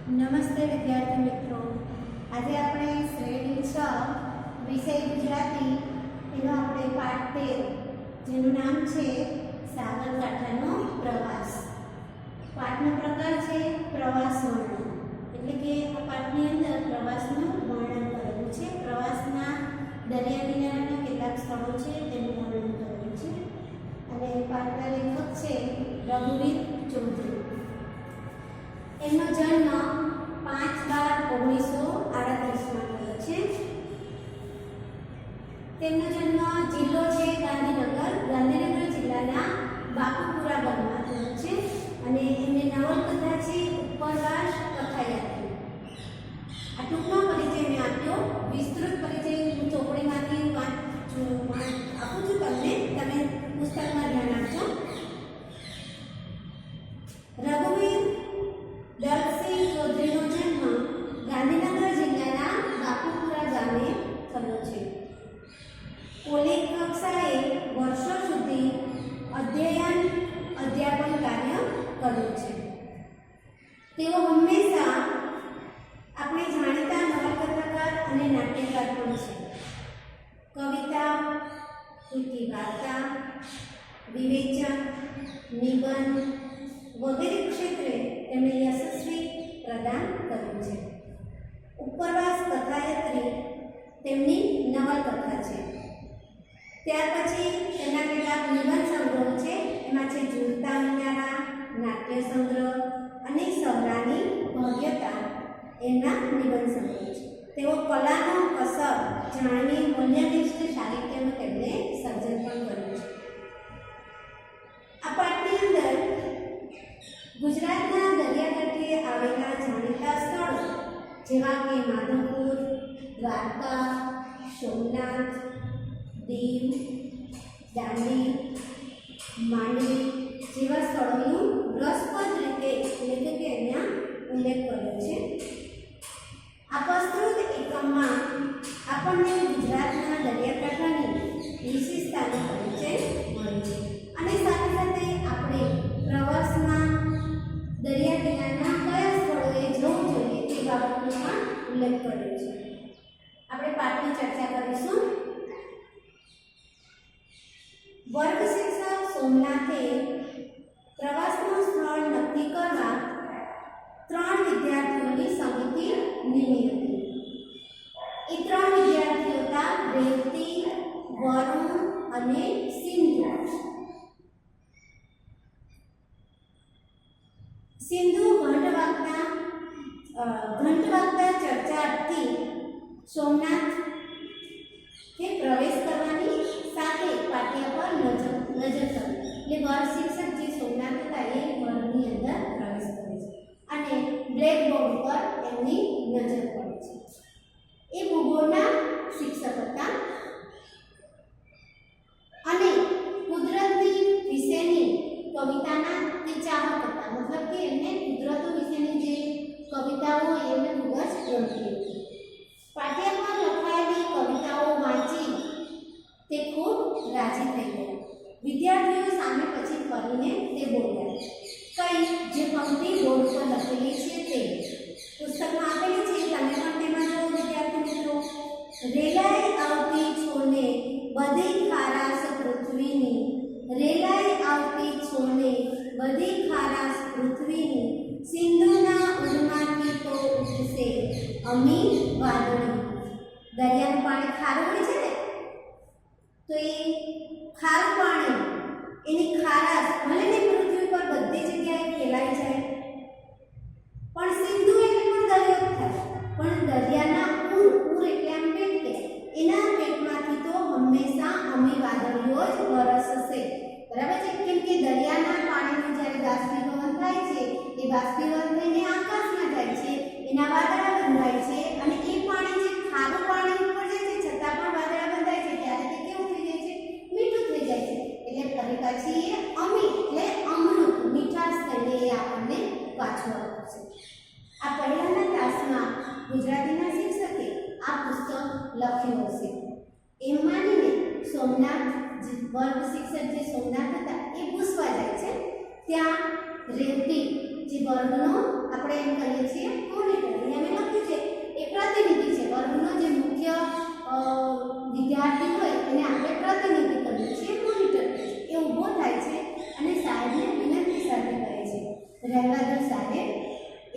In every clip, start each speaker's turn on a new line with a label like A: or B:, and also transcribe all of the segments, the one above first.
A: નમસ્તે વિદ્યાર્થી મિત્રો, આજે આપણે શ્રેણી 6 વિષય ગુજરાતી એનો આપણે પાઠ 13 જેનું નામ છે સાગરકાંઠાનો પ્રવાસ. પાઠનો પ્રકાર છે પ્રવાસ વર્ણન, એટલે કે આ પાઠની અંદર પ્રવાસનું વર્ણન કરેલું છે. પ્રવાસના દરિયા કિનારાના કેટલાક સ્થળો છે તેનું વર્ણન કરેલું છે અને પાઠના લેખક છે રઘુવીર ચૌધરી. એમનો જન્મ 5/12/1938 થયો છે. તેમનો જન્મ જિલ્લો છે ગાંધીનગર જિલ્લાના બાપુપુરા ગામમાં થયો છે અને એમને નવલકથા છે ઉપરવાસ કથાયાત્રી. આ ટૂંકનો પરિચય મેં આપ્યો. વિસ્તૃત પરિચય હું ચોપડીમાંથી આપું છું તમને, તમે પુસ્તકમાં ધ્યાન આપજો. રઘુવીર દલસિંહ ચૌધરીનો જન્મ ગાંધીનગર જિલ્લાના બાપુપુરા ગામે થયો છે. કોલેજ કક્ષાએ વર્ષો સુધી અધ્યાપન કાર્ય કર્યું છે. તેઓ હંમેશા આપણે જાણીતા નવલકથાકાર અને નાટ્યકાર પણ છે. કવિતા, ટૂંકી વાર્તા, વિવેચન, નિબંધ વગેરે ક્ષેત્રે તેમણે યશસ્વી પ્રદાન કર્યું છે. ઉપરવાસ કથાયાત્રી તેમની નવલકથા છે. ત્યાર પછી તેના કેટલાક નિબંધ સંગ્રહો છે. એમાં છે ઝૂલતા મિનારા, નાટ્ય સંગ્રહ અને સહરાની ભવ્યતા એના નિબંધ સંગ્રહ છે. તેઓ કલાનો અસર જાણવી મૂલ્યનિષ્ઠ સાહિત્યનું તેમણે સર્જન પણ કર્યું છે. આ પાઠની અંદર ગુજરાતના દરિયાકાંઠે આવેલા જાણીતા સ્થળો જેવા કે માધવપુર, દ્વારકા, સોમનાથ, દીવ, દાંડી, માંડવી જેવા સ્થળોનું રસપ્રદ રીતે લેખકે અહીંયા ઉલ્લેખ કર્યો છે. આ પ્રસ્તુત એકમમાં આપણને ગુજરાતના દરિયાકાંઠાની વિશેષતાનો પરિચય મળે છે અને સાથે સાથે આપણે પ્રવાસમાં દરિયા કિનારાના કયા સ્થળોએ જવું જોઈએ તે બાબતનો પણ ઉલ્લેખ કર્યો છે. આપણે પાઠની ચર્ચા કરીશું. વર્ગ શિક્ષક સોમનાથે પ્રવાસનું સ્થળ નક્કી કરવા 3 વિદ્યાર્થીઓની સમિતિ નિમી હતી. એ 3 વિદ્યાર્થીઓ હતા રેવતી, વરુણ અને સિંધુ. સિંધુ ઘંટ વાગતા ચર્ચાથી સોમનાથ કે પ્રવેશ કરવાની સાથે પાટિયા પર નજર કરી. એટલે વર્ગ શિક્ષક જે સોમનાથ હતા એ વર્ગની અંદર પ્રવેશ કરે છે અને બ્લેકબોર્ડ પર એમની નજર પડે છે. એ ભૂગોળના શિક્ષક હતા અને કુદરતી વિશેની કવિતાના તે ચાહક હતા. મતલબ કે એમને કુદરતો વિશેની જે કવિતાઓ એમને ખૂબ જ ગમતી હતી. પાટિયા પર લખાયેલી કવિતાઓ વાંચી તે ખૂબ રાજી થઈ ગયા. વિદ્યાર્થીઓ સામે પછી કરીને તે બોલ્યા, કઈ જે પંક્તિ બોર્ડ પર લખેલી છે તે પુસ્તકમાં આપેલી છે, તમે પણ તેમાં જો વિદ્યાર્થી મિત્રો. રેલાઈ આવતી છોને બધી ખારાશ પૃથ્વીની, રેલાઈ આવતી છોને બધી ખારાશ પૃથ્વીની, સિંધુના ઉડમાંથી તો ઉઠશે અમી વાદળી. દરિયાનું પાણી ખારું હોય છે ને, તો એ ખારું પાણી એની ખારાશ ભલે ને પૃથ્વી પર બધી જગ્યાએ ફેલાઈ જાય, પણ સિંધુ એટલે પણ દરિયો જ થાય, પણ દરિયાના પૂર એટલે આમ પેટ કે એના પેટમાંથી તો હંમેશા અમી વાદળીઓ જ વરસશે. બરાબર છે? કેમ કે દરિયાના પાણીનું જ્યારે બાષ્પીભવન થાય છે એ બાષ્પીભવન થઈને આકાશમાં જાય છે, એના વાદળા બંધાય છે અને એ પાણી જે ખારું પાણી ઉપર જાય છે છતાં પણ વાદળા બંધાય છે ત્યારે તે કેવું થઈ જાય છે? મીઠું થઈ જાય છે. એટલે ફરી પાછી એ અમી એટલે અમૃત મીઠાશ થઈને એ આપણને પાછું આપશે. આ પહેલાના તાસમાં ગુજરાતીના શિક્ષકે આ પુસ્તક લખ્યું હશે એમ માનીને સોમનાથ વર્ગ શિક્ષક જે સોમનાથ હતા એ પૂછવા જાય છે. ત્યાં રેવતી જે વર્ગનો આપણે એમ કહીએ છીએ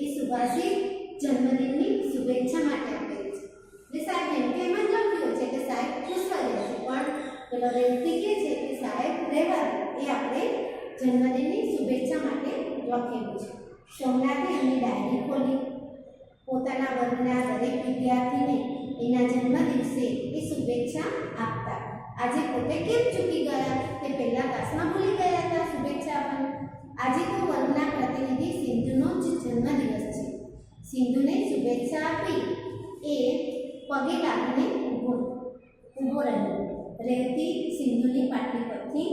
A: એ સુભાષિત જન્મદિનની શુભેચ્છા માટે આપેલી છે. એટલે સાહેબ એમ કે એમાં લખ્યું છે કે સાહેબ ખુશ રહે છે, પણ પેલો રેવતી કહે છે કે સાહેબ રહેવા દો, એ આપણે જન્મદિનની શુભેચ્છા માટે લખેલું છે. સોમનાથે એમની ડાયરી ખોલી પોતાના વર્ગના દરેક વિદ્યાર્થીને એના જન્મદિવસે એ શુભેચ્છા આપતા. આજે પોતે કેમ ચૂકી ગયા? તે પહેલા ક્લાસમાં ભૂલી ગયા હતા શુભેચ્છા આપવાનું. આજે તો વર્ગના પ્રતિનિધિ સિંધુનો જ જન્મદિવસ છે. સિંધુને શુભેચ્છા આપી એ પગે લાગીને ઊભો રહ્યો. રેવતી સિંધુની પાટલી પરથી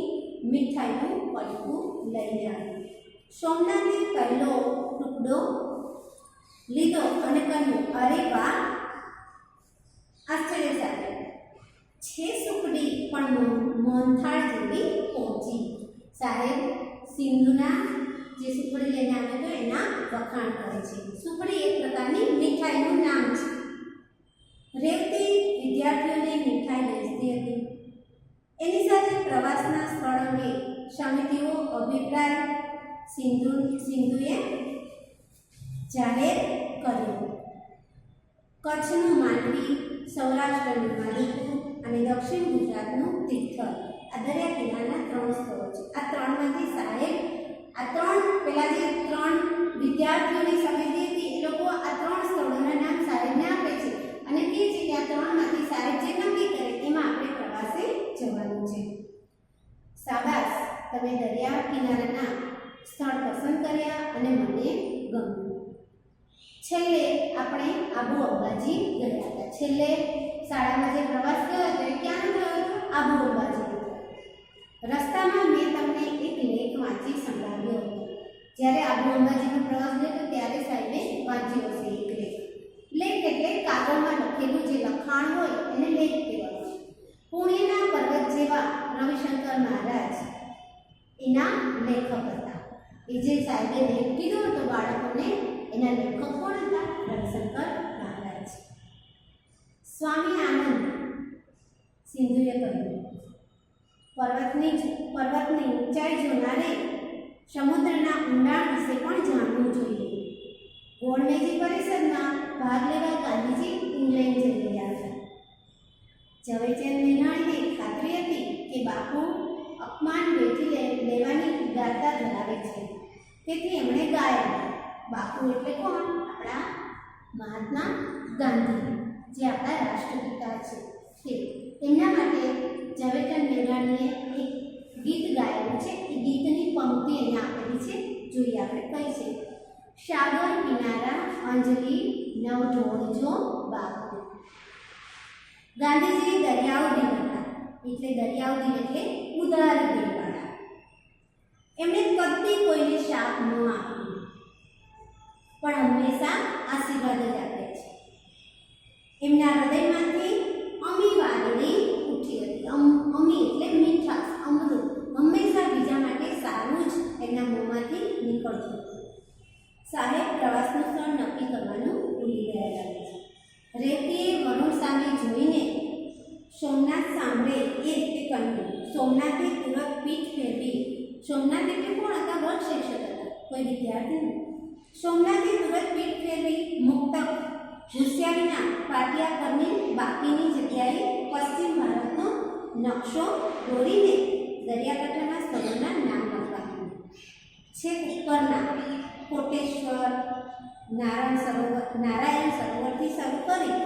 A: મીઠાઈનું પડીકું લઈને આવી. સોમનાથે પહેલો ટુકડો લીધો અને કહ્યું, અરે વાહ, આશ્ચર્ય સાથે છે સુકડી પણ મોહનથાળ જેવી પહોંચી. સાહેબ સિંધુના જે સુકડી લઈને આવ્યો તો એના વખાણ કરે છે. સુકડી એક પ્રકારની મીઠાઈનું નામ છે. રેવતી વિદ્યાર્થીઓને મીઠાઈ વેચતી હતી. એની સાથે પ્રવાસના સ્થળ અંગે સમિતિઓ અભિપ્રાય સિંધુએ જાહેર કર્યો. કચ્છનું માંડવી, સૌરાષ્ટ્રનું માધવપુર અને દક્ષિણ ગુજરાતનું તિથલ, આ દરિયા કિનારાના 3 સ્થળો છે. આ 3માંથી સાહેબ પેલા જે 3 વિદ્યાર્થીઓની સમિતિ હતી એ લોકો આ 3 સ્થળોના નામ સાહેબને આપે છે અને કહે છે કે આ 3માંથી સાહેબ જે નક્કી કરે એમાં આપણે પ્રવાસે જવાનું છે. શાબાશ, તમે દરિયા કિનારાના સ્થળ પસંદ કર્યા અને મને ગમ્યું. છેલ્લે આપણે આબુ અંબાજી ગયા હતા. છેલ્લે શાળામાં જે પ્રવાસ ગયો હતો એ ક્યાં ગયો હતો? આબુ અંબાજી હતો. રસ્તામાં મેં તમને એક લેખ વાંચી સંભળાવ્યો હતો. જ્યારે આબુ અંબાજીનો પ્રવાસ ગયો હતો ત્યારે સાહેબે વાંચ્યો હશે એક લેખ. લેખ એટલે કાગળમાં લખેલું જે લખાણ હોય એને લેખ કહેવાય. પુણેના પર્વત જેવા રવિશંકર મહારાજ એના લેખક હતા. એ જે સાહેબે લેખ કીધો હતો બાળકોને, એના લેખક કોણ હતા? રવિશંકર મહારાજ. સ્વામી આનંદ સિંધુએ કહ્યું, પર્વતની ઊંચાઈ જોનારે સમુદ્રના ઊંડાણ વિશે પણ જાણવું જોઈએ. ગોળમેજી પરિષદમાં ભાગ લેવા ગાંધીજી ઇંગ્લેન્ડ જઈ રહ્યા હતા. ઝવેરચંદ મેઘાણીને ખાતરી હતી કે બાપુ અપમાન વેઠી લેવાની ઉદારતા ધરાવે છે. તેથી એમણે ગાયા. બાપુ એટલે કોણ? આપણા મહાત્મા ગાંધી, જે આપણા રાષ્ટ્રપિતા છે તે. એમના માટે ઝવેરચંદ મેઘાણીએ એક ગીત ગાયેલું છે. એ ગીતની પંક્તિ અહીંયા આપેલી છે, જોઈએ આપણે કઈ છે. સાગર કિનારા અંજલિ નવ ઢોળજો બાપુ. ગાંધીજી દરિયાઓ દિલ હતા, એટલે દરિયાઓ દિલ એટલે ઉદાર દિલવાળા. એમણે કદી કોઈને શાપ ન આપ્યું, પણ હંમેશા આશીર્વાદ જ આપ્યા છે. એમના હૃદયમાંથી અમી વાદળી ઉઠી હતી. અમી એટલે મીઠાશ, અમૃત. હંમેશા બીજા માટે સારું જ એમના મોંમાંથી નીકળતું હતું. સાહેબ પ્રવાસનું સ્થળ નક્કી કરવાનું ભૂલી ગયા લાગે છે. રેતીએ વરુણ સામે જોઈને સોમનાથ સાંભળે એ રીતે કહ્યું. સોમનાથે તુરંત પીઠ ફેરવી. સોમનાથ એટલે કોણ હતા? વર્ગ શિક્ષક હતા, કોઈ વિદ્યાર્થી નહીં. સોમનાથે તુરંત પીઠ ફેરવી મુક્તક હોશિયારીના પાટિયા પરની બાકીની જગ્યાએ પશ્ચિમ ભારતનો નકશો દોરીને દરિયાકાંઠાના સ્થળોના નામ લખાવ્યું. છેક ઉપરના કોટેશ્વર, નારાયણ સરોવરથી શરૂ કરી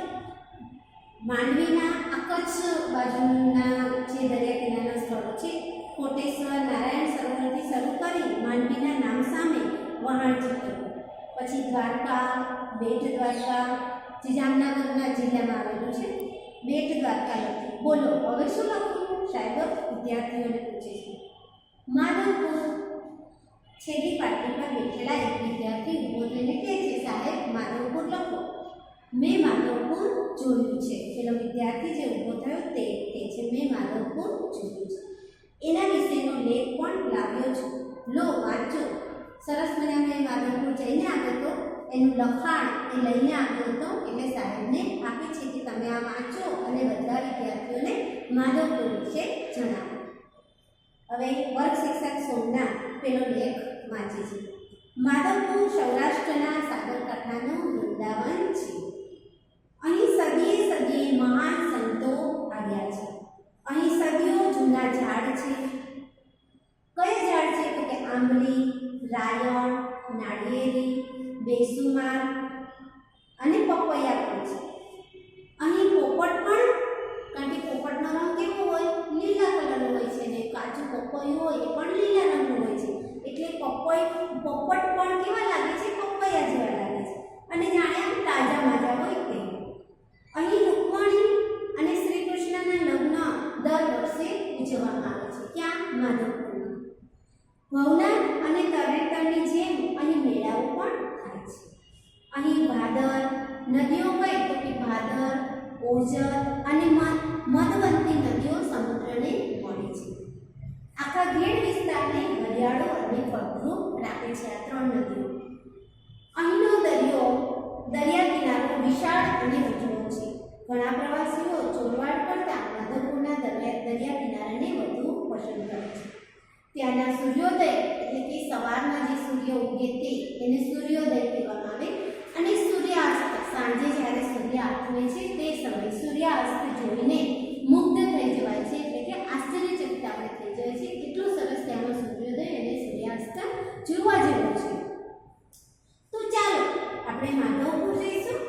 A: માંડવીના આ કચ્છ બાજુના જે દરિયા કિનારાના સ્થળો છે, કોટેશ્વર, નારાયણ સરોવરથી શરૂ કરી માંડવીના નામ સામે વહાણ ચૂક્યું. પછી દ્વારકા, બેટ દ્વારકા, જે જામનગરના જિલ્લામાં આવેલું છે, બેટ દ્વારકા લખ્યું. બોલો હવે શું લખ્યું? સાહેબ વિદ્યાર્થીઓને પૂછે છે. માધવપુર. છેલ્લી પાટલી પર બેઠેલા એક વિદ્યાર્થી ઊભો થઈને કહે છે, સાહેબ માધવપુર લખો. મેં માધવપુર જોયું છે. પેલો વિદ્યાર્થી જે ઊભો થયો તે કહે છે, મેં માધવપુર જોયું છે. એના વિશેનો લેખ પણ લાવ્યો છું, લો વાંચો. સરસ મજામાં માધવપુર જઈને આવ્યો હતો, એનું લખાણ એ લઈને આવ્યો હતો. એટલે સાહેબને આપે છે કે તમે આ વાંચો અને બધા વિદ્યાર્થીઓને માધવપુર વિશે જણાવો. હવે વર્ગ શિક્ષક સોમનાથ પેલો લેખ વાંચે છે. માધવપુર સૌરાષ્ટ્રના સાગર બેસુમાર અને પપૈયા પણ છે. અહીં પોપટ પણ, કારણ કે પોપટનો રંગ કેવો હોય? લીલા કલરનો હોય છે ને કાચું પપૈયું હોય એ પણ લીલા રંગનું હોય છે. એટલે પોપટ પણ કેવા લાગે છે? પપૈયા જેવા લાગે છે અને જાણે આમ તાજા માજા હોય તે. અહીં રૂકમણી અને શ્રી કૃષ્ણના લગ્ન દર વર્ષે ઉજવવામાં આવે છે. ક્યાં? માધવપુરમાં. ભવનાથ અને તરણેતરની જેમ અહીં મેળાઓ પણ થાય છે. અહીં ભાદર નદીઓ હોય તો કે ભાદર, ઓજત અને મધવંતી નદીઓ સમુદ્રને મળે છે. આખા ગીર વિસ્તારને હરિયાળો અને ફળદ્રુપ રાખે છે આ ત્રણ નદીઓ. અહીંનો દરિયા કિનારો વિશાળ અને ઉજળો છે. ઘણા પ્રવાસીઓ ચોરવાડ કરતાં માધવપુરના દરિયા કિનારાને વધુ પસંદ કરે છે. ત્યાંના સૂર્યોદય એટલે કે સવારમાં જે સૂર્ય ઉગે તે એને સૂર્યોદય કહેવામાં આવે અને સૂર્યાસ્ત સાંજે જ્યારે સૂર્ય આથમે છે તે સમય સૂર્યાસ્ત જોઈને મુગ્ધ થઈ જવાય છે, એટલે કે આશ્ચર્યચકિત આપણે થઈ જાય છે. એટલું સરસ ત્યાંનો સૂર્યોદય અને સૂર્યાસ્ત જોવા જેવો છે. તો ચાલો આપણે માધવપુર જઈશું.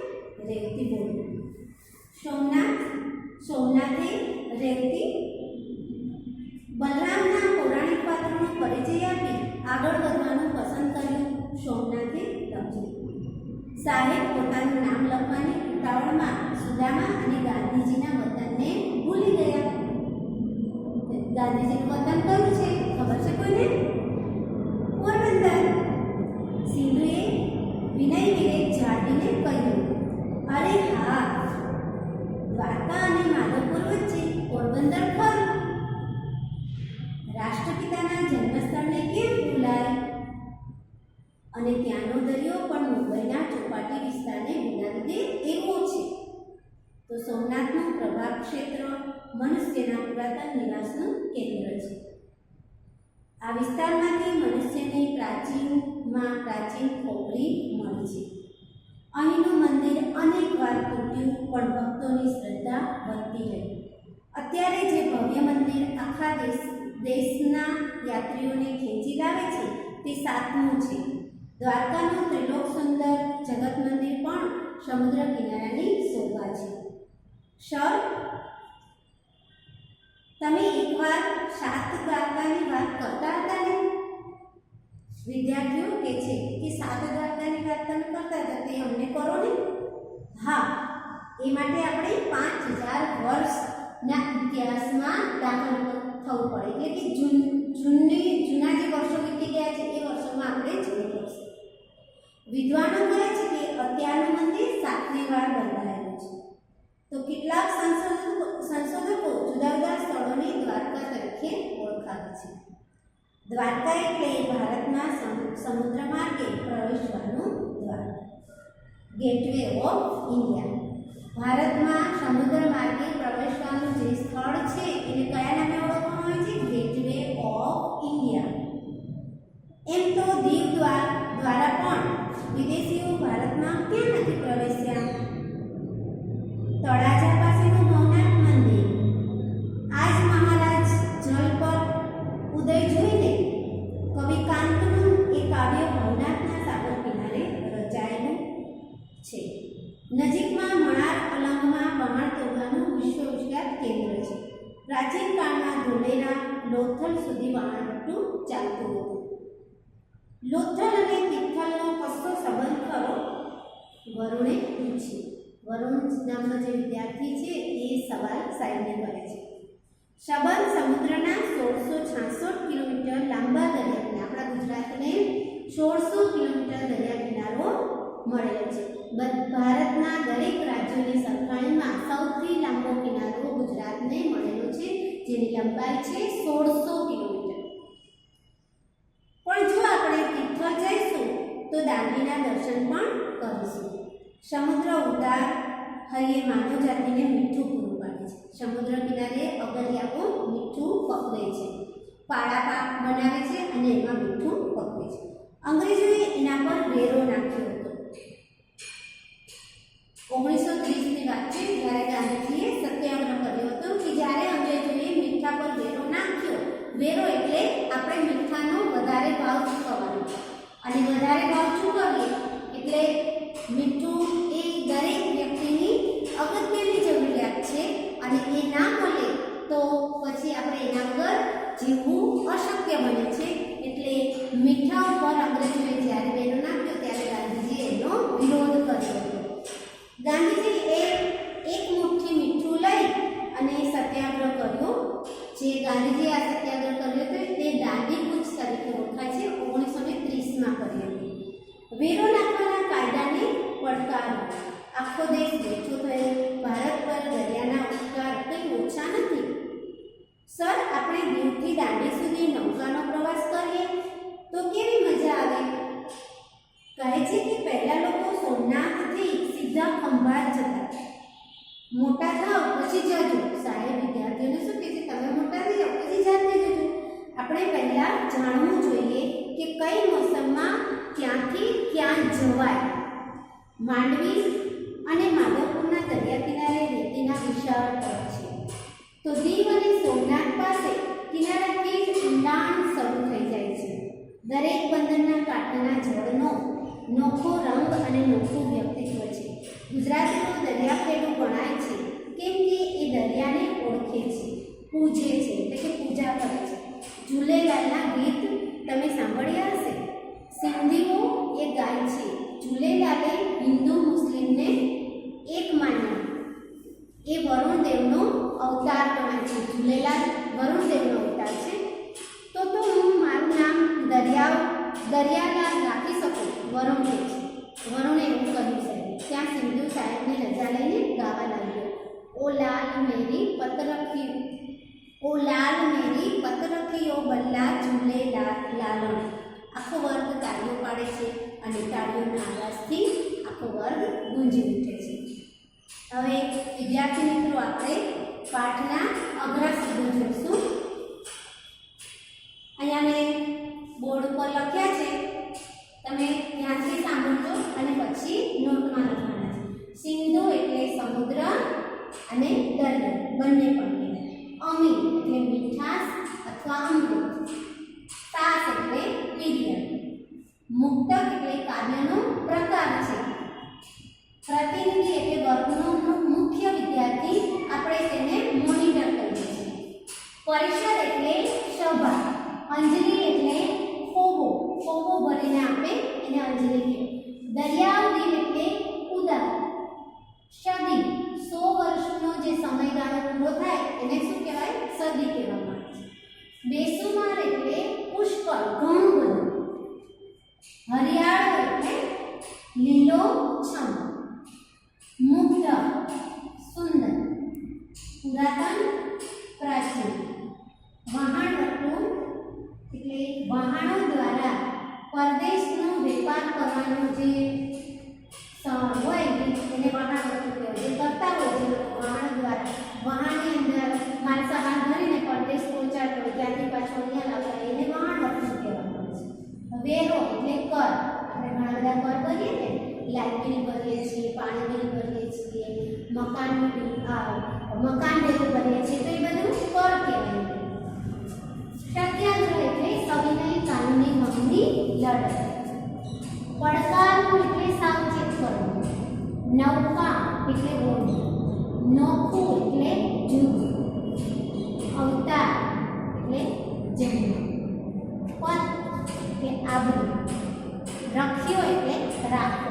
A: રેવતી બોર્ડ, સોમનાથે રેવતી બલરામના પૌરાણિક પાત્રનો પરિચય આપી આગળ વધવાનું પસંદ કર્યું. સોમનાથે લખ્યું. સાહેબ પોતાનું નામ લખવાની ઉતાવળમાં સુદામા અને ગાંધીજીના વતનને ભૂલી ગયા. ગાંધીજીનું વતન કયું છે ખબર છે કોઈને? પોરબંદર. સિંધુએ વિનય વિવેક જાળવીને કહ્યું, અરે હા, દ્વારકા અને માધવપુર વચ્ચે પોરબંદર ખરું. રાષ્ટ્રપિતાના જન્મસ્થળને કેમ ભૂલાય? અને ત્યાંનો દરિયો પણ મુંબઈના ચોપાટી વિસ્તારને બનાવી દે એવો છે. તો સોમનાથનું પ્રભાવ ક્ષેત્ર મનુષ્યના પુરાતન નિવાસનું કેન્દ્ર છે. આ વિસ્તારમાંથી મનુષ્યની પ્રાચીન ખોપરી મળી છે. અહીંનું મંદિર અનેક વાર તૂટ્યું પણ ભક્તોની શ્રદ્ધા વધતી રહી. અત્યારે જે ભવ્ય મંદિર આખા દેશના યાત્રીઓને ખેંચી લાવે છે તે 7મું છે. દ્વારકાનું ત્રિલોક સુંદર જગત મંદિર પણ સમુદ્ર કિનારાની શોભા છે. સર, તમે એકવાર 7 દ્વારકાની વાત કરતા હતા ને? વિદ્યાર્થીઓ કહે છે કે 7 દ્વારકાની વાત તમે કરતા હતા તે અમને કરો ને. હા, એ માટે આપણે 5000 વર્ષના ઇતિહાસમાં દાખલ થવું પડે, એટલે કે જૂના જે વર્ષો વીતી ગયા છે એ વર્ષોમાં આપણે જવું પડશે. વિદ્વાનો કહે છે કે અત્યારનું મંદિર 7મી વાર બંધાયેલું છે. તો કેટલાક સંશોધકો જુદા જુદા સ્થળોને દ્વારકા તરીકે ઓળખાવે છે. દ્વારકા એટલે ભારતના સમુદ્ર માર્ગે પ્રવેશવાનું દ્વાર, ગેટવે ઓફ ઇન્ડિયા. ભારતમાં સમુદ્ર માર્ગે પ્રવેશવાનું જે સ્થળ છે એને કયા નામે ઓળખવામાં આવે છે? Gateway of India. એમ તો દીવ દ્વારા પણ વિદેશીઓ ભારતમાં કેમ નથી પ્રવેશ્યા? તળાજા પાસેનું ભવનાથ મંદિર, આજ મહારાજ જલ પર ઉદય જોઈને કવિ કાંતનું એ કાવ્ય ભવનાથના સાગર કિનારે રચાયેલું છે. નજીકમાં મણાર અલંગમાં પહાડ તોડવાનું વિશ્વવિખ્યાત કેન્દ્ર છે. પ્રાચીન કાળમાં ધોલેરા લોથલ સુધી વહાણવટું ચાલતું હતું. લોથલ અને તિથલનો કશો સંબંધ ખરો? વરુણે પૂછ્યું. વરુણ નામનો જે વિદ્યાર્થી છે એ સવાલ સાહેબને કરે છે. સંબંધ સમુદ્રના 1666 કિલોમીટર લાંબા દરિયા કિનારા, આપણા ગુજરાતને 1600 કિલોમીટર દરિયા કિનારો મળેલો છે. ભારતના દરેક રાજ્યોની સરખામણીમાં સૌથી લાંબો કિનારો ગુજરાતને મળેલો છે, જેની લંબાઈ છે 1600 કિલોમીટર. પણ જો આપણે તિથલ જઈશું તો દાંડીના દર્શન પણ કરીશું. સમુદ્ર ઉતાર હૈયે માનવ જાતિને મીઠું પૂરું પાડે છે. સમુદ્ર કિનારે અગરિયાઓ મીઠું પકવે છે, પાડા પાક બનાવે છે અને એમાં મીઠું પકવે છે. અંગ્રેજોએ એના પર વેરો નાખ્યો હતો. 1930ની વાત છે, જ્યારે ગાંધીજીએ સત્યાગ્રહ કર્યો હતો કે જ્યારે અંગ્રેજોએ મીઠા પર વેરો નાખ્યો. વેરો એટલે આપણે મીઠાનો વધારે ભાવ ચૂકવવાનો, અને વધારે ભાવ ચૂકવીએ એટલે મીઠું એ દરેક વ્યક્તિની અગત્યની જરૂરિયાત છે અને એ ના મળે તો પછી આપણે એના વગર જીવવું અશક્ય બને છે. એટલે મીઠા ઉપર અંગ્રેજોએ જ્યારે બેનો નાખ્યો ત્યારે ગાંધીજીએ એનો વિરોધ કર્યો હતો. ગાંધીજીએ એક મુઠ્ઠી મીઠું લઈ અને સત્યાગ્રહ કર્યો. જે ગાંધીજીએ આ સત્યાગ્રહ કર્યો હતો તે દાંડી કૂચ તરીકે ઓળખાય છે. 1930માં કર્યો હતો. વેરો નાખવાના કાયદાને પડકારો. આખો દેશ બેઠો થયો. ભારત પર દરિયાના ઉપકાર કંઈ ઓછા નથી. સર, આપણે દીવથી દાંડી સુધી નૌકાનો પ્રવાસ કરીએ તો કેવી મજા આવે. કહે છે કે પહેલા લોકો સોમનાથથી સીધા ખંભાત જતા. મોટા થાવ પછી જજો. સાહેબ વિદ્યાર્થીઓને શું કહે છે, તમે મોટા થઈ જાઓ પછી જાતે જજો. આપણે પહેલા જાણવું જોઈએ કે કઈ મોસમમાં ક્યાંથી ક્યાં જવાય. માંડવી અને માધવપુરના દરિયા કિનારે રેતીના વિશાળ તળ છે. તો દીવ અને સોમનાથ પાસે કિનારાથી જ ઊંડાણ શરૂ થઈ જાય છે. દરેક બંદરના કાંઠાના જળનો નોખો રંગ અને નોખું વ્યક્તિત્વ છે. ગુજરાતનો દરિયાખેડું ગણાય છે કેમ કે એ દરિયાને ઓળખે છે, પૂજે છે, એટલે કે પૂજા કરે છે. ઝૂલેલાલના ગીત તમે સાંભળ્યા હશે. સિંધીઓ એ ગાય છે, ઝૂલેલાલે હિન્દુ મુસ્લિમને એક માન્યા. એ વરુણ દેવનો અવતાર ગણાય છે. ઝૂલેલાલ વરુણ દેવનો અવતાર છે. તો હું મારું નામ દરિયાલાલ રાખી શકું, વરુણ દેવ છે. વરુણે એવું કહ્યું છે. ત્યાં સિંધુ સાહેબની રજા લઈને ગાવા લાગ્યો. ઓ લાલ મેરી પત રખીઓ બલ્લા ઝૂલે લાલણ. આખો વર્ગ તાળીઓ પાડે છે અને તાળીઓના અવાજથી આખો વર્ગ ગુંજી ઉઠે છે. હવે વિદ્યાર્થી મિત્રો, આપણે પાઠના અઘરા શબ્દો જોઈશું. અહીંયા મેં બોર્ડ ઉપર લખ્યા છે, તમે ધ્યાનથી સાંભળજો અને પછી નોટમાં લખવાના છે. સિંધુ એટલે સમુદ્ર અને દરિયો બંને પણ કહેવાય. અમી એટલે મીઠાશ અથવા અમૃત. સાસ એટલે વીર્ય. મુક્તક એટલે કાવ્યનો પ્રકાર છે. પ્રતિનિધિ એટલે વર્ગનો મુખ્ય વિદ્યાર્થી, આપણે તેને મોનિટર કહીએ છીએ. પરિષદ એટલે સભા. અંજલિ એટલે ખોબો ભરીને આપે એને અંજલિ કહેવાય. દરિયાઉદીન એટલે ઉદાર. સદી 100 વર્ષનો જે સમયગાળો પૂરો થાય એને શું કહેવાય? સદી કહેવામાં આવે છે. બેસુમાર એટલે પુષ્કળ, ઘણું બધું. હરિયાળ એટલે લીલોછમ. મુગ્ધ સુંદર. પુરાતન પ્રાચીન. વહાણવટું એટલે વહાણો દ્વારા પરદેશનો વેપાર કરવાનો જે હોય એને વહાણવટું કહેવાય. જે કરતા હોય જે લોકો વહાણો દ્વારા વહાણની અંદર માલ સામાન ભરીને પરદેશ પહોંચાડતો હોય ત્યાંથી પાછો અહીંયા લાવતા એને વહાણવટું કહેવામાં આવે છે. વેરો એટલે કર. આપણે ઘણા બધા કર ભરીએ ને, લાઇટ બિલ ભરીએ છીએ, પાણી બિલ ભરીએ છીએ, મકાન વેરો ભરીએ છીએ, તો એ બધું કર કહેવાય. સત્યાગ્રહ એટલે સવિનય કાનૂની હકની લડત. પડકારવું એટલે સાવચેત કરવું. નૌકા એટલે હોડી. નોખું એટલે જુદું. અવતાર એટલે જન્મ. પદ એટલે આબરૂ. રખ્યો એટલે રાખો.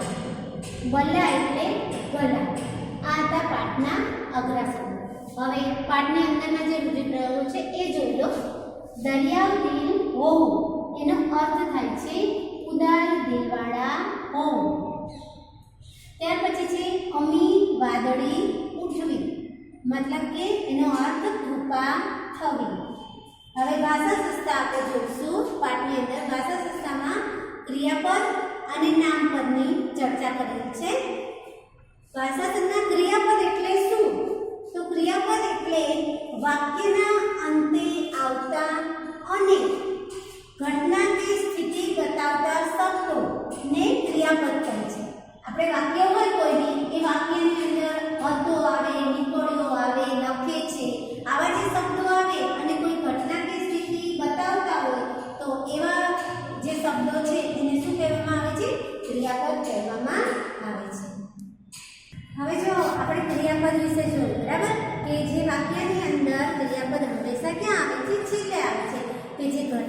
A: બલ્લા એટલે ગલા. આ હતા પાઠના અઘરા શબ્દો. હવે પાઠની અંદરના જે રૂઢિપ્રયોગો છે એ જોઈ લો. દરિયાઉદીન હોવું એનો અર્થ થાય છે ઉદાર દિલવાળા હોવું. ત્યાર પછી છે અમી વાદળી ઉઠવી, મતલબ કે એનો અર્થ કૃપા થવી. હવે ભાષા સંસ્થા આપણે જોઈશું પાઠની અંદર. ભાષા સંસ્થામાં ક્રિયાપદ અને નામપદની ચર્ચા કરેલી છે. ભાષા સંસ્થા ક્રિયાપદ એટલે શું? તો ક્રિયાપદ એટલે વાક્યના અંતે આવતા અને ઘટના કે સ્થિતિ બતાવતા શબ્દોને ક્રિયાપદ કહે છે. આપણે વાક્ય હોય કોઈની, એ વાક્યની અંદર હતો આવે, નીકળ્યો આવે, લખે છે, આવા જે શબ્દો આવે અને કોઈ ઘટના કે સ્થિતિ બતાવતા હોય તો એવા જે શબ્દો છે એને શું કહેવામાં આવે છે? ક્રિયાપદ કહેવામાં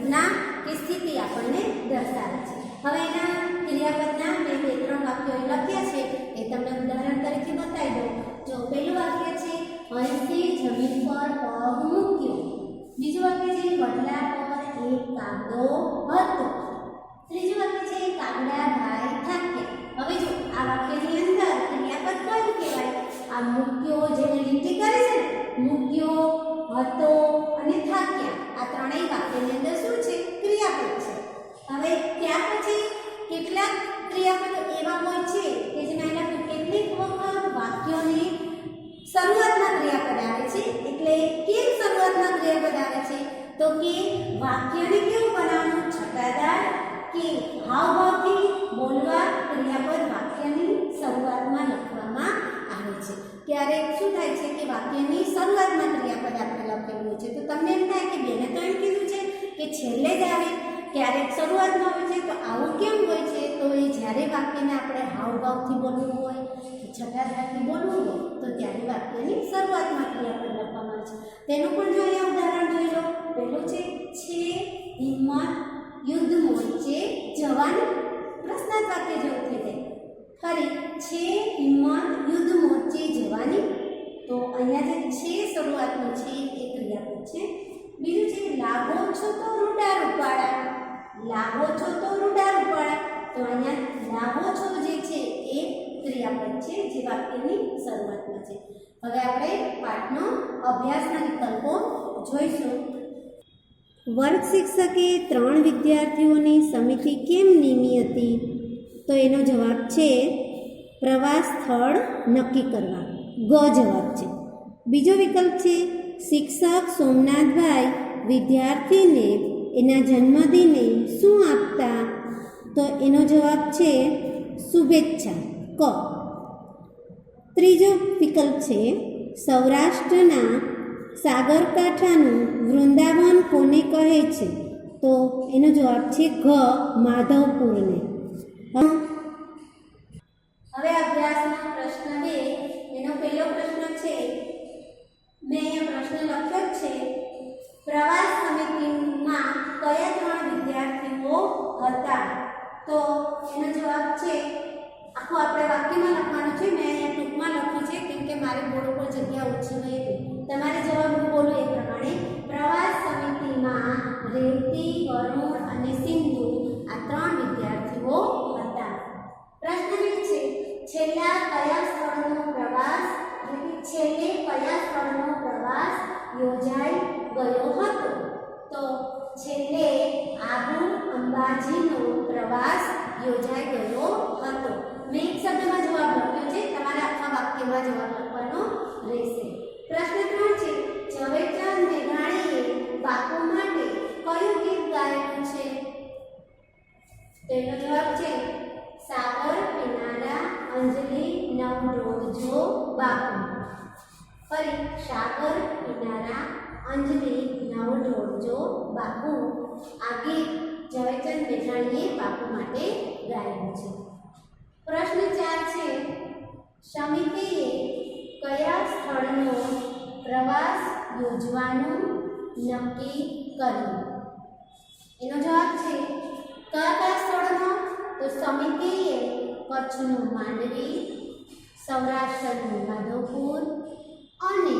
A: ઘટના કે સ્થિતિ આપણને દર્શાવે છે. હવે એના ક્રિયાપદના મેં 2-3 વાક્યો લખ્યા છે એ તમને ઉદાહરણ તરીકે બતાવી દઉં. જો પહેલું વાક્ય છે હંસે જમીન પર પગ મૂક્યો. બીજું વાક્ય છે વડલા પર એક કાગડો હતો. ત્રીજું વાક્ય છે કાગડા ભાઈ થાક્યા. હવે જો આ વાક્યની અંદર ક્રિયાપદ કયું કહેવાય? આ મૂક્યો જેને લીટી કરી છે ને, મૂક્યો, હતો અને થાક્યા, આ ત્રણેય વાક્યની અંદર શું છે? ક્રિયાપદ છે. હવે ત્યાર પછી કેટલાક ક્રિયાપદો એવા હોય છે કે જેમાં એના કેટલીક વખત વાક્યોની શરૂઆતમાં ક્રિયાપદ આવે છે. એટલે કેમ શરૂઆતમાં ક્રિયાપદ આવે છે? તો કે વાક્યને કેવું બનાવવાનું? છટાદાર કે હાવભાવથી બોલવા ક્રિયાપદ વાક્યની શરૂઆતમાં લખવામાં આવે છે. ક્યારેક શું થાય છે કે વાક્યની શરૂઆતમાં ક્રિયાપદ આપણે લખેલું હોય છે તો તમને એમ થાય કે બેને તો એમ કીધું છે કે છેલ્લે જ આવે. ક્યારેક શરૂઆતમાં હોય છે તો આવું કેમ હોય છે? તો એ જ્યારે વાક્યને આપણે હાવભાવથી બોલવું હોય કે છટાદારથી બોલવું હોય તો ત્યારે વાક્યની શરૂઆતમાં ક્રિયાપદ લખવામાં આવે છે. તેનું પણ જો અહીંયા ઉદાહરણ જોઈ લો. પહેલું છે હિંમત યુદ્ધ મોરચે જવાની. પ્રશ્નાર્થ વાક્ય જેવું થઈ જાય. ફરી છે હિંમત યુદ્ધ મોરચે જવાની. તો અહીંયા જે છે શરૂઆતનું છે એ ક્રિયાપદ છે. બીજું છે લાગો છો તો રૂડા રૂપાળા. લાગો છો તો રૂડા રૂપાળા. તો અહીંયા લાગો છો જે છે એ ક્રિયાપદ છે જે વાક્યની શરૂઆતમાં છે. હવે આપણે પાઠનો અભ્યાસના વિકલ્પો જોઈશું. વર્ગ શિક્ષકે 3 વિદ્યાર્થીઓની સમિતિ કેમ નિમી હતી? તો એનો જવાબ છે પ્રવાસ સ્થળ નક્કી કરવા. ગ જવાબ છે. બીજો વિકલ્પ છે શિક્ષક સોમનાથભાઈ વિદ્યાર્થીને એના જન્મદિને શું આપતા? તો એનો જવાબ છે શુભેચ્છા. ક. ત્રીજો વિકલ્પ છે સૌરાષ્ટ્રના સાગરકાંઠાનું વૃંદાવન કોને કહે છે? તો એનો જવાબ છે ઘ માધવપુરને. હવે અભ્યાસનો પ્રશ્ન 2 એનો પહેલો પ્રશ્ન છે, મેં અહીંયા પ્રશ્ન લખ્યો છે પ્રવાસ સમિતિમાં કયા 3 વિદ્યાર્થીઓ હતા? તો એનો જવાબ છે આખું આપણે વાક્યમાં લખવાનું છે. મેં અહીંયા ટૂંકમાં લખ્યું છે કેમ કે મારે બોર્ડ ઉપર જગ્યા ઓછી હોય એટલે. તમારે જવાબ હું બોલું એ પ્રમાણે પ્રવાસ સમિતિમાં રેવતી, વરુણ અને સિંધુ આ 3 વિદ્યાર્થીઓ હતા. પ્રશ્ન 2 છે છેલ્લે કયા સ્થળનો પ્રવાસ યોજાઈ ગયો હતો? તો છેલ્લે આબુ અંબાજીનો પ્રવાસ યોજાઈ ગયો હતો. મેં એક શબ્દમાં જવાબ લખ્યો છે, તમારે આખા વાક્યમાં જવાબ લખવાનો રહેશે. પ્રશ્ન 3 છે ઝવેરચંદ મેઘાણીએ બાપુ માટે કયું ગીત ગાયેલું છે? તેનો જવાબ છે સાગર કિનારા અંજલિ નવ રોજો બાપુ. ફરી સાગર કિનારા અંજલિ નવ રોજો બાપુ આ ગીત ઝવેરચંદ મેઘાણીએ બાપુ માટે ગાયેલું છે. પ્રશ્ન 4 છે સમિતિએ કયા સ્થળનો પ્રવાસ યોજવાનું નક્કી કર્યું? એનો જવાબ છે કયા સ્થળનો? તો સમિતિએ કચ્છનું માંડવી, સૌરાષ્ટ્રનું માધવપુર અને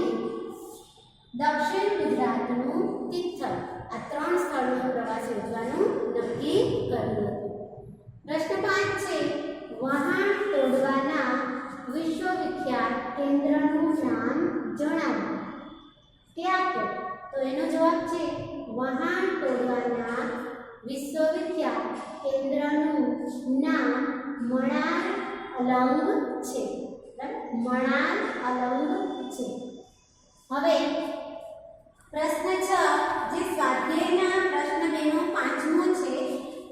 A: દક્ષિણ ગુજરાતનું તિથલ આ 3 સ્થળનો પ્રવાસ યોજવાનું નક્કી કર્યું હતું. પ્રશ્ન 5 છે વહાણ તોડવાના વિશ્વવિખ્યાત કેન્દ્રનું નામ જણાવો. કે આપો? તો એનો જવાબ છે વહાણ તોડવાના વિશ્વવિખ્યાત કેન્દ્રનું નામ મણાર અલંગ છે. મણાર અલંગ છે. હવે પ્રશ્ન 6 જે સ્વાધ્યાયના પ્રશ્ન 2 નો 5મો છે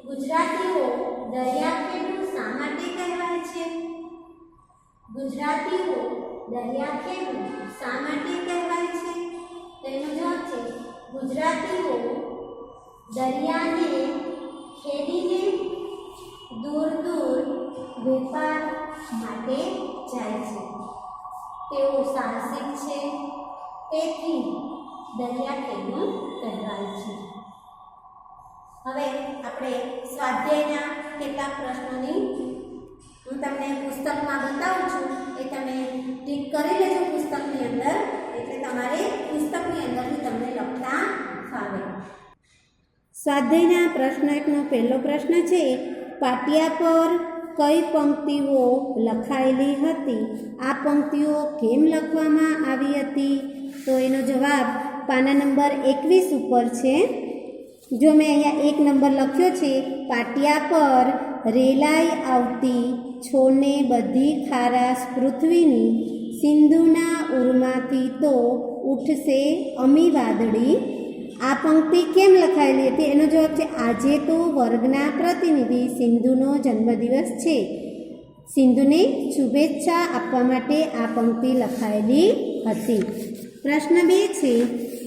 A: ગુજરાતીઓ દરિયાખેડુ શા માટે કહેવાય છે? ગુજરાતીઓ દરિયાખેડુ શા માટે કહેવાય છે? તેનો જવાબ છે ગુજરાતીઓ દરિયાને ખેડીને દૂર દૂર વેપાર માટે જાય છે. તેઓ સાહસિક છે તેથી દરિયાખેડુ કહેવાય છે. હવે આપણે સ્વાધ્યાયના કેટલાક પ્રશ્નોની હું તમને પુસ્તકમાં બતાવું છું, એ તમે ટીક કરી લેજો પુસ્તકની અંદર, એટલે તમારે પુસ્તકની અંદરથી તમને લખતા ફાવે. સ્વાધ્યાયના પ્રશ્ન 1નો પહેલો પ્રશ્ન છે, પાટિયા પર કઈ પંક્તિઓ લખાયેલી હતી? આ પંક્તિઓ કેમ લખવામાં આવી હતી? તો એનો જવાબ પાના નંબર 21 ઉપર છે. જો મેં અહીંયા 1 નંબર લખ્યો છે, પાટિયા પર રેલાઈ આવતી છોને બધી ખારાશ પૃથ્વીની, સિંધુના ઉરમાંથી તો ઉઠશે અમી વાદળી. આ પંક્તિ કેમ લખાયેલી હતી? એનો જવાબ છે, આજે તો વર્ગના પ્રતિનિધિ સિંધુનો જન્મદિવસ છે. સિંધુને શુભેચ્છા આપવા માટે આ પંક્તિ લખાયેલી હતી. પ્રશ્ન 2 છે,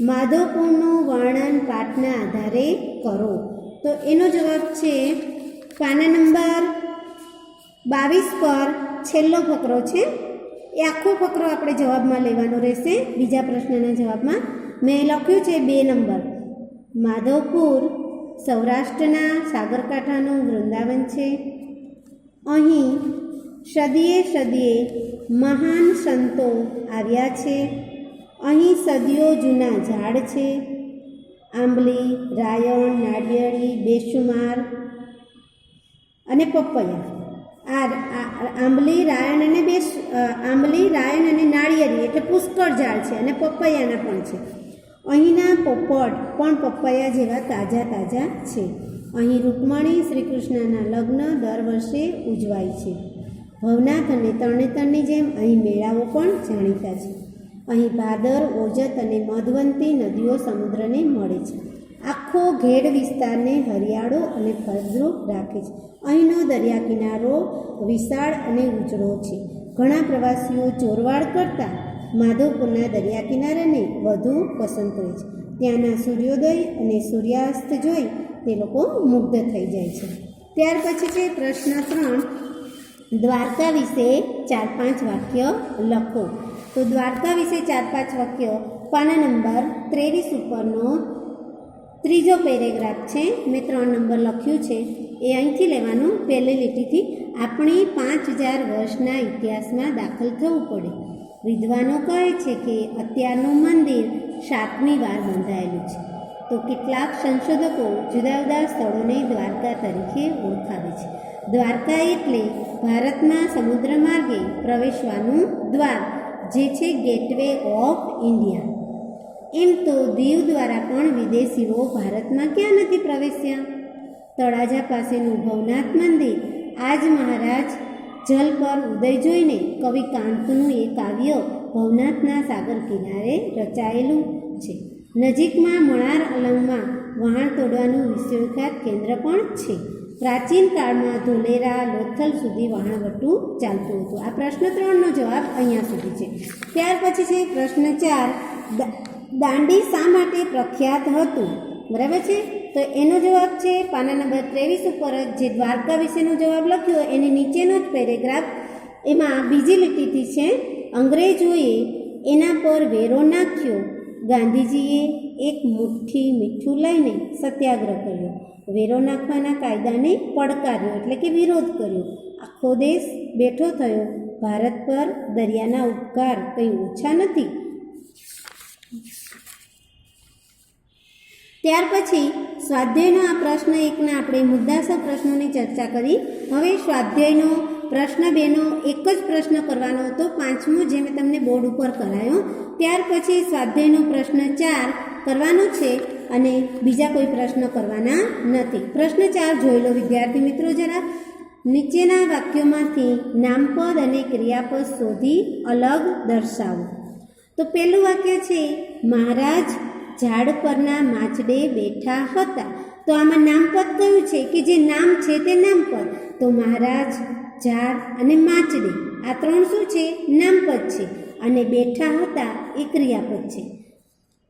A: માધવપુરનું વર્ણન પાઠના આધારે કરો. તો એનો જવાબ છે પાના નંબર 22 પર છેલ્લો ફકરો છે. એ આખો ફકરો આપણે જવાબમાં લેવાનો રહેશે. બીજા પ્રશ્નના જવાબમાં મેં લખ્યું છે 2 નંબર, માધવપુર સૌરાષ્ટ્રના સાગરકાંઠાનું વૃંદાવન છે. અહીં સદીએ સદીએ મહાન સંતો આવ્યા છે. અહીં સદીઓ જૂના ઝાડ છે. આંબલી, રાયણ, નાળિયેરી, બેસુમાર અને પપૈયા. આંબલી, રાયણ અને નાળિયેરી એટલે પુષ્કળ ઝાડ છે, અને પપૈયાના પણ છે. અહીંના પોપટ પણ પપૈયા જેવા તાજા તાજા છે. અહીં રૂકમણી શ્રી કૃષ્ણના લગ્ન દર વર્ષે ઉજવાય છે. ભવનાથ અને તરણેતરની જેમ અહીં મેળાઓ પણ જાણીતા છે. અહીં ભાદર, ઓજત અને મધવંતી નદીઓ સમુદ્રને મળે છે. આખો ઘેડ વિસ્તારને હરિયાળો અને ફળદ્રુપ રાખે છે. અહીંનો દરિયા કિનારો વિશાળ અને ઉજળો છે. ઘણા પ્રવાસીઓ ચોરવાડ કરતાં માધવપુરના દરિયા કિનારાને વધુ પસંદ કરે છે. ત્યાંના સૂર્યોદય અને સૂર્યાસ્ત જોઈ તે લોકો મુગ્ધ થઈ જાય છે. ત્યાર પછી છે પ્રશ્ન 3, દ્વારકા વિશે 4-5 વાક્ય લખો. તો દ્વારકા વિશે 4-5 વાક્ય પાના નંબર 23 ઉપરનો ત્રીજો પેરેગ્રાફ છે. મેં 3 નંબર લખ્યું છે, એ અહીંથી લેવાનું. પહેલી લીટીથી, આપણી 5000 વર્ષના ઇતિહાસમાં દાખલ થવું પડે. વિદ્વાનો કહે છે કે અત્યારનું મંદિર 7મી વાર બંધાયેલું છે. તો કેટલાક સંશોધકો જુદા જુદા સ્થળોને દ્વારકા તરીકે ઓળખાવે છે. દ્વારકા એટલે ભારતમાં સમુદ્ર માર્ગે પ્રવેશવાનું દ્વાર, જે છે ગેટવે ઓફ ઇન્ડિયા. એમ તો દીવ દ્વારા પણ વિદેશીઓ ભારતમાં ક્યાં નથી પ્રવેશ્યા? તળાજા પાસેનું ભવનાથ મંદિર આજ મહારાજ જલ પર ઉદય જોઈને કવિ કાંતનું એ કાવ્ય ભવનાથના સાગર કિનારે રચાયેલું છે. નજીકમાં મણાર અલંગમાં વહાણ તોડવાનું વિશ્વવિખ્યાત કેન્દ્ર પણ છે. પ્રાચીન કાળમાં ધોલેરા, લોથલ સુધી વહાણવટું ચાલતું હતું. આ પ્રશ્ન 3નો જવાબ અહીંયા સુધી છે. ત્યાર પછી છે પ્રશ્ન 4, દાંડી શા માટે પ્રખ્યાત હતું? બરાબર છે. તો એનો જવાબ છે પાના નંબર 23 ઉપર જે દ્વારકા વિશેનો જવાબ લખ્યો એની નીચેનો જ પેરેગ્રાફ, એમાં બીજી લીટીથી છે, અંગ્રેજોએ એના પર વેરો નાખ્યો. ગાંધીજીએ એક મુઠ્ઠી મીઠું લઈને સત્યાગ્રહ કર્યો. વેરો નાખવાના કાયદાને પડકાર્યો, એટલે કે વિરોધ કર્યો. આખો દેશ બેઠો થયો. ભારત પર દરિયાના ઉપકાર કંઈ ઓછા નથી. ત્યાર પછી સ્વાધ્યાયનો આ પ્રશ્ન 1ના આપણે મુદ્દાસર પ્રશ્નોની ચર્ચા કરી. હવે સ્વાધ્યાયનો પ્રશ્ન 2નો એક જ પ્રશ્ન કરવાનો હતો, 5મો, જે મેં તમને બોર્ડ ઉપર કરાયો. ત્યાર પછી સ્વાધ્યાયનો પ્રશ્ન 4 કરવાનો છે અને બીજા કોઈ પ્રશ્ન કરવાના નથી. પ્રશ્ન 4 જોઈ લો વિદ્યાર્થી મિત્રો જરા. નીચેના વાક્યોમાંથી નામપદ અને ક્રિયાપદ શોધી અલગ દર્શાવો. તો પહેલું વાક્ય છે, મહારાજ ઝાડ પરના માછડે બેઠા હતા. તો આમાં નામપદ કયું છે? કે જે નામ છે તે નામપદ. તો મહારાજ, ઝાડ અને માછડે આ 3 શું છે? નામપદ છે. અને બેઠા હતા એ ક્રિયાપદ છે.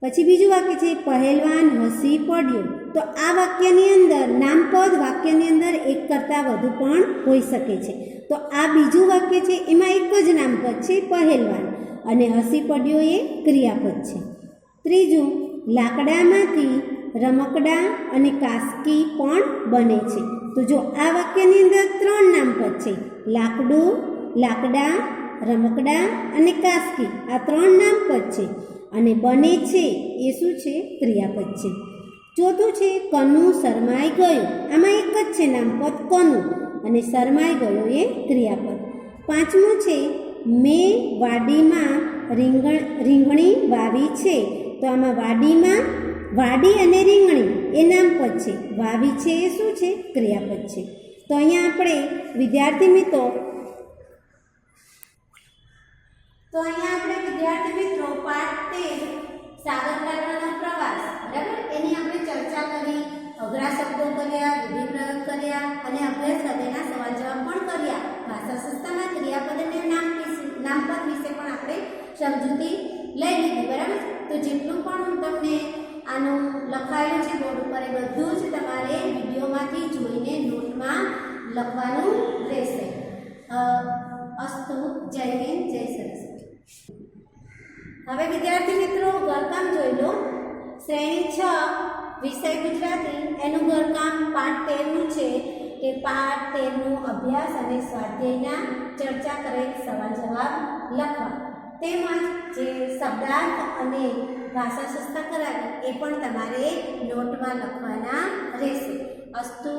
A: પછી બીજું વાક્ય છે, પહેલવાન હસી પડ્યો. તો આ વાક્યની અંદર નામપદ વાક્યની અંદર એક કરતાં વધુ પણ હોઈ શકે છે. તો આ બીજું વાક્ય છે, એમાં એક જ નામપદ છે, પહેલવાન, અને હસી પડ્યો એ ક્રિયાપદ છે. ત્રીજું, લાકડામાંથી
B: રમકડાં અને કાસ્કી પણ બને છે. તો જો આ વાક્યની અંદર 3 નામપદ છે. લાકડું, લાકડા, રમકડાં અને કાસ્કી, આ 3 નામપદ છે. અને બને છે એ શું છે? ક્રિયાપદ છે. ચોથું છે કનુ શરમાઈ ગયો. આમાં એક જ છે નામપદ કનુ અને શરમાઈ ગયો એ ક્રિયાપદ. પાંચમું છે મેં વાડીમાં રીંગણી વાવી છે. તો આમાં વાડીમાં વાડી અને રીંગણી એ નામપદ છે. વાવી છે એ શું છે? ક્રિયાપદ છે. તો અહીંયા આપણે વિદ્યાર્થી મિત્રો પાઠ 13 સાગરકાંઠાનો પ્રવાસ, બરાબર, એની આપણે ચર્ચા કરી, અઘરા શબ્દો કર્યા, વિધિપ્રયોગ કર્યા અને અભ્યાસ હૃદયના સવાલ જવાબ પણ કર્યા. ભાષા સંસ્થાના ક્રિયાપદ અને નામપદ વિશે પણ આપણે સમજૂતી લઈ લીધી, બરાબર. તો જેટલું પણ હું તમને આનું લખાયેલું છે બોર્ડ ઉપર એ બધું જ તમારે વિડીયોમાંથી જોઈને નોટમાં લખવાનું રહેશે. અસ્તુ. જય હિન્દ, જય સરસ્વતી. હવે વિદ્યાર્થી મિત્રો ઘરકામ જોઈ લો. શ્રેણી 6 વિષય ગુજરાતી, એનું ઘરકામ પાઠ 13નું છે કે પાઠ 13નું અભ્યાસ અને સ્વાધ્યાયના ચર્ચા કરેલ સવાલ જવાબ લખવા, તેમજ જે શબ્દાર્થ અને ભાષા સંસ્થા કરાવી એ પણ તમારે નોટમાં લખવાના રહેશે. અસ્તુ.